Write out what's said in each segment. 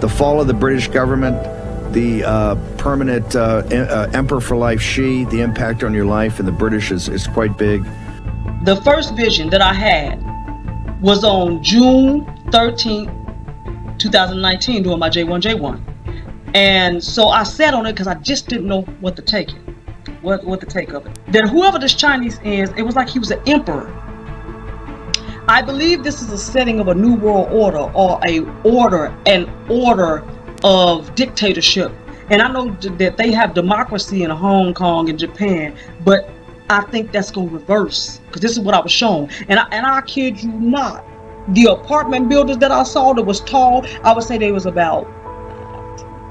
the fall of the British government, the permanent emperor for life, Xi, the impact on your life and the British is quite big. The first vision that I had was on June 13th, 2019, during my J1. And so I sat on it because I just didn't know what to take it, what to take of it. Then whoever this Chinese is, it was like he was an emperor. I believe this is a setting of a new world order, or an order of dictatorship. And I know that they have democracy in Hong Kong and Japan, but I think that's going to reverse, because this is what I was shown. And I kid you not, the apartment buildings that I saw that was tall, I would say they was about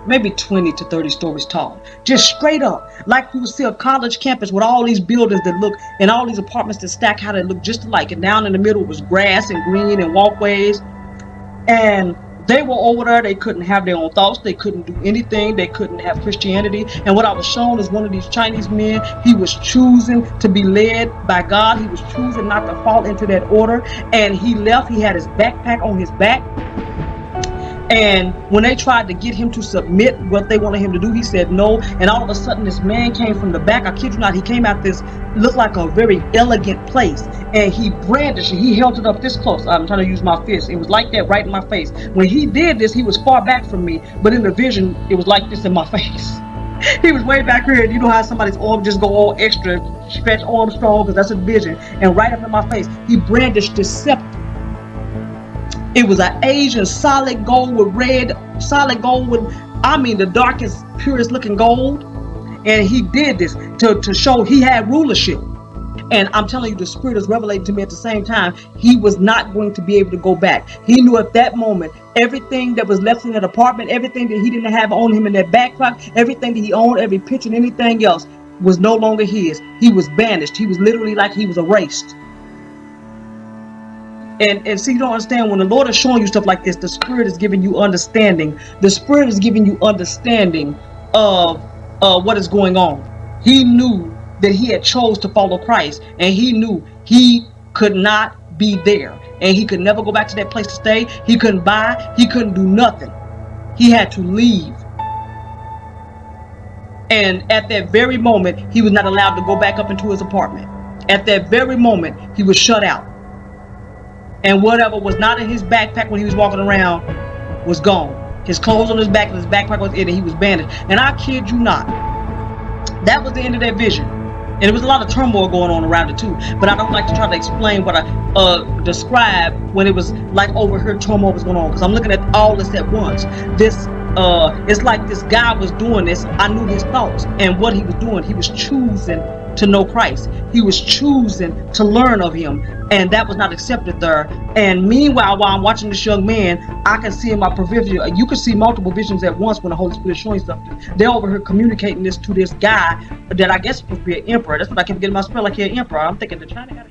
maybe 20 to 30 stories tall, just straight up, like you would see a college campus with all these buildings that look, and all these apartments that stack how they look just alike, and down in the middle was grass and green and walkways. And they were over there, they couldn't have their own thoughts, they couldn't do anything, they couldn't have Christianity. And what I was shown is one of these Chinese men, he was choosing to be led by God, he was choosing not to fall into that order, and he left. He had his backpack on his back. And when they tried to get him to submit what they wanted him to do, he said no. And all of a sudden, this man came from the back. I kid you not, he came out this, looked like a very elegant place. And he brandished it. He held it up this close. I'm trying to use my fist. It was like that right in my face. When he did this, he was far back from me. But in the vision, it was like this in my face. He was way back here. You know how somebody's arm just go all extra, stretch arm strong, because that's a vision. And right up in my face, he brandished this scepter. It was an Asian solid gold with red, solid gold with, I mean, the darkest, purest looking gold. And he did this to show he had rulership. And I'm telling you, the Spirit is revelating to me at the same time, he was not going to be able to go back. He knew at that moment, everything that was left in that apartment, everything that he didn't have on him in that backpack, everything that he owned, every picture and anything else was no longer his. He was banished. He was literally like he was erased. And see, you don't understand, when the Lord is showing you stuff like this, the Spirit is giving you understanding. The Spirit is giving you understanding of what is going on. He knew that he had chose to follow Christ, and he knew he could not be there, and he could never go back to that place to stay. He couldn't buy, he couldn't do nothing. He had to leave. And at that very moment, he was not allowed to go back up into his apartment. At that very moment, he was shut out. And whatever was not in his backpack when he was walking around was gone. His clothes on his back and his backpack was in, and he was banished. And I kid you not, that was the end of that vision. And there was a lot of turmoil going on around it too. But I don't like to try to explain what I described when it was like over here turmoil was going on, because I'm looking at all this at once. This it's like this guy was doing this. I knew his thoughts and what he was doing. He was choosing to know Christ. He was choosing to learn of him, and that was not accepted there. And meanwhile, while I'm watching this young man, I can see in my periphery, you can see multiple visions at once when the Holy Spirit is showing something. They're over here communicating this to this guy that I guess is supposed to be an emperor. That's what I kept getting my spirit, like, yeah, emperor. I'm thinking the China guy.